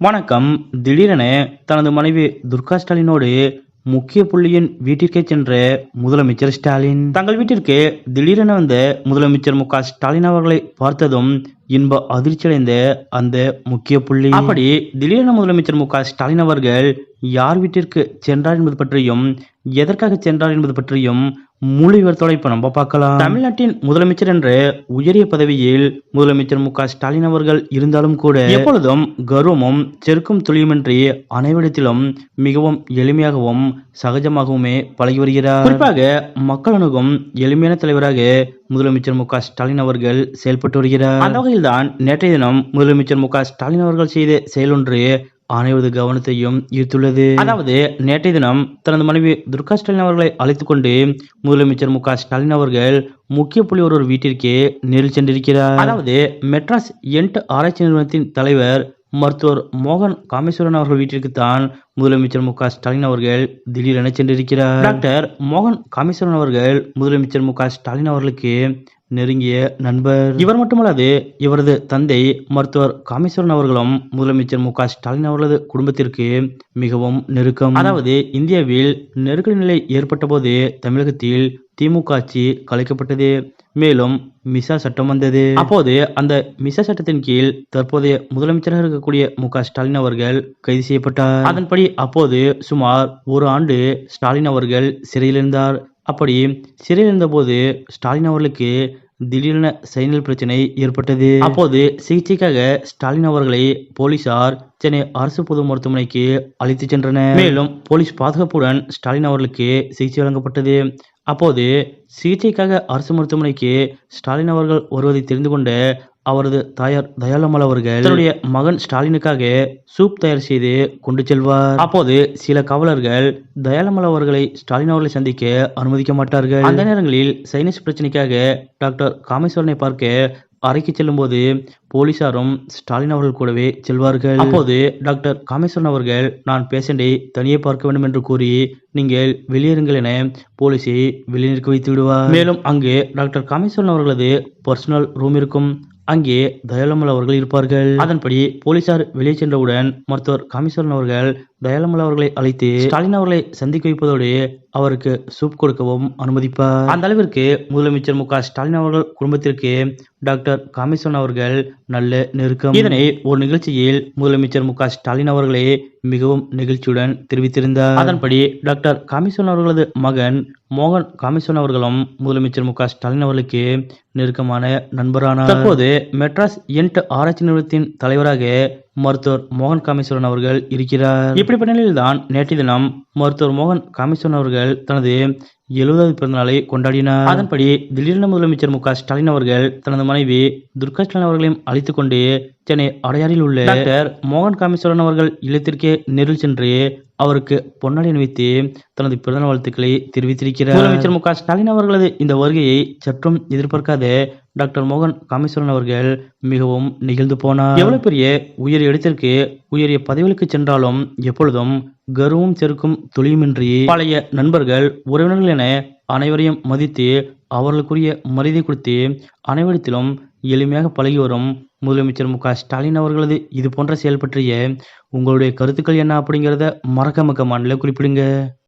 வணக்கம். திடீரென தனது மனைவி துர்கா ஸ்டாலினோடு முக்கிய புள்ளியின் வீட்டிற்கே சென்ற முதலமைச்சர் ஸ்டாலின். தங்கள் வீட்டிற்கு திடீரென வந்த முதலமைச்சர் மு.க.ஸ்டாலின் அவர்களை பார்த்ததும் இன்ப அதிர்ச்சியடைந்த அந்த முக்கிய புள்ளி. அப்படி திடீரென முதலமைச்சர் மு.க.ஸ்டாலின் அவர்கள் யார் வீட்டிற்கு சென்றார் என்பது பற்றியும், எதற்காக சென்றார் என்பது பற்றியும் முழு விவரத்தோட இப்ப நம்ம பார்க்கலாம். தமிழ்நாட்டின் முதலமைச்சர் என்ற உயரிய பதவியில் முதலமைச்சர் மு.க.ஸ்டாலின் அவர்கள் இருந்தாலும் கூட எப்பொழுதும் கர்வமும் செருக்கும் துளியுமின்றி அனைவரிடத்திலும் மிகவும் எளிமையாகவும் சகஜமாகவுமே பழகி வருகிறார். குறிப்பாக மக்கள் அணுகும் எளிமையான தலைவராக முதலமைச்சர் மு.க.ஸ்டாலின் அவர்கள் செயல்பட்டு வருகிறார். அந்த வகையில்தான் நேற்றைய தினம் முதலமைச்சர் மு.க.ஸ்டாலின் அவர்கள் செய்த செயல் ஒன்று அனைவரது கவனத்தையும் ஈர்த்துள்ளது. அதாவது நேற்றைய தினம் தனது மனைவி துர்கா ஸ்டாலின் அவர்களை அழைத்துக் கொண்டு முதலமைச்சர் மு.க.ஸ்டாலின் அவர்கள் முக்கிய புள்ளி ஒரு வீட்டிற்கே நேரில் சென்றிருக்கிறார். அதாவது மெட்ராஸ் என்ட் ஆராய்ச்சி நிறுவனத்தின் தலைவர் மருத்துவர் மோகன் காமேஸ்வரன் அவர்கள் வீட்டிற்கு தான் முதலமைச்சர் மு.க.ஸ்டாலின் அவர்கள் திடீரென சென்றிருக்கிறார். டாக்டர் மோகன் காமேஸ்வரன் அவர்கள் முதலமைச்சர் மு.க.ஸ்டாலின் அவர்களுக்கு நெருங்கிய நண்பர். இவர் மட்டுமல்லாது இவரது தந்தை மருத்துவர் காமேஸ்வரன் அவர்களும் முதலமைச்சர் மு.க.ஸ்டாலின் அவர்களது குடும்பத்திற்கு மிகவும் நெருக்கம். அதாவது இந்தியாவில் நெருக்கடி நிலை ஏற்பட்ட போது தமிழகத்தில் திமுக ஆட்சி கலைக்கப்பட்டது. மேலும் மிசா சட்டம் வந்தது. அப்போது அந்த மிசா சட்டத்தின் கீழ் தற்போதைய முதலமைச்சராக இருக்கக்கூடிய மு.க.ஸ்டாலின் அவர்கள் கைது செய்யப்பட்டார். அதன்படி அப்போது சுமார் ஒரு ஆண்டு ஸ்டாலின் அவர்கள் சிறையில் இருந்தார். அப்படி சிறையில் இருந்தபோது ஸ்டாலின் அவர்களுக்கு திடீரென சைனல் பிரச்சனை ஏற்பட்டது. அப்போது சிகிச்சைக்காக ஸ்டாலின் அவர்களை போலீசார் சென்னை அரசு பொது மருத்துவமனைக்கு அழைத்து சென்றனர். மேலும் போலீஸ் பாதுகாப்புடன் ஸ்டாலின் அவர்களுக்கு சிகிச்சை வழங்கப்பட்டது. அப்போது சிகிச்சைக்காக அரசு மருத்துவமனைக்கு ஸ்டாலின் அவர்கள் வருவதை தெரிந்து கொண்ட அவரது தாயார் தயாளம்மாள் அவர்கள் தன்னுடைய மகன் ஸ்டாலினுக்காக சூப் தயார் செய்து கொண்டு செல்வார். அப்போது சில காவலர்கள் தயாளம்மாள் அவர்களை ஸ்டாலின் அவர்களை சந்திக்க அனுமதிக்க மாட்டார்கள். அந்த நேரங்களில் சைனஸ் பிரச்சனைக்காக டாக்டர் காமேஸ்வரனை பார்க்க அறைக்கு செல்லும் போது போலீசாரும் ஸ்டாலின் அவர்கள் கூடவே செல்வார்கள். அப்போது டாக்டர் காமேஸ்வரன் அவர்கள் நான் பேஷண்டை தனியே பார்க்க வேண்டும் என்று கூறி நீங்கள் வெளியேறுங்கள் என போலீஸை வெளியே நிற்க வைத்து விடுவார். மேலும் அங்கு டாக்டர் காமேஸ்வரன் அவர்களது பர்சனல் ரூம் இருக்கும். அங்கே தயாளம்மாள் அவர்கள் இருப்பார்கள். அதன்படி போலீசார் வெளியே சென்றவுடன் மருத்துவர் காமேஸ்வரன் அவர்கள் தயாளம்மாள் அவர்களை அழைத்து ஸ்டாலின் அவர்களை சந்திக்க வைப்பதோடு அவருக்கு சூப் கொடுக்கவும் அனுமதிப்பார். அந்த அளவிற்கு முதலமைச்சர் மு.க.ஸ்டாலின் அவர்கள் குடும்பத்திற்கு டாக்டர் காமேஸ்வரன் அவர்கள் நல்ல நெருக்கம். இதனை ஒரு நிகழ்ச்சியில் முதலமைச்சர் மு.க.ஸ்டாலின் அவர்களே மிகவும் நெகிழ்ச்சியுடன் தெரிவித்திருந்தார். அதன்படி டாக்டர் காமேஸ்வரன் அவர்களது மகன் மோகன் காமேஸ்வரன் அவர்களும் முதலமைச்சர் மு.க.ஸ்டாலின் அவர்களுக்கு நெருக்கமான நண்பரானார். தற்போது மெட்ராஸ் என்ட் ஆராய்ச்சி நிறுவனத்தின் தலைவராக மருத்துவர் மோகன் காமேஸ்வரன் அவர்கள் இருக்கிறார். இப்படிப்பட்ட நிலையில்தான் நேற்றைய தினம் மருத்துவர் மோகன் காமேஸ்வரன் அவர்கள் தனது 70வது பிறந்த நாளை கொண்டாடினார். அதன்படி திடீரென முதலமைச்சர் மு.க.ஸ்டாலின் அவர்கள் தனது மனைவி துர்கா ஸ்டாலின் அவர்களையும் அழைத்துக் கொண்டு சென்னை அடையாறில் உள்ள டாக்டர் மோகன் காமேஸ்வரன் அவர்கள் இல்லத்திற்கே நேரில் சென்று அவருக்கு பொன்னாடை அணிவித்து தனது பிறந்தநாள் வாழ்த்துக்களை தெரிவித்திருக்கிறார். முதலமைச்சர் மு.க.ஸ்டாலின் அவர்களது இந்த வருகையை சற்றும் எதிர்பார்க்காத டாக்டர் மோகன் காமேஸ்வரன் அவர்கள் மிகவும் நெகிழ்ந்து போனார். எவ்வளவு பெரிய உயரிய இடத்திற்கு உயரிய பதவிகளுக்கு சென்றாலும் எப்பொழுதும் கர்வமும் செருக்கும் துளியுமின்றி பழைய நண்பர்கள் உறவினர்கள் என அனைவரையும் மதித்து அவர்களுக்குரிய மரியாதை கொடுத்து அனைவரிடத்திலும் எளிமையாக பழகி வரும் முதலமைச்சர் மு.க.ஸ்டாலின் அவர்களது இது போன்ற செயல் பற்றிய உங்களுடைய கருத்துக்கள் என்ன அப்படிங்கிறத மறக்காம கமெண்ட்ல குறிப்பிடுங்க.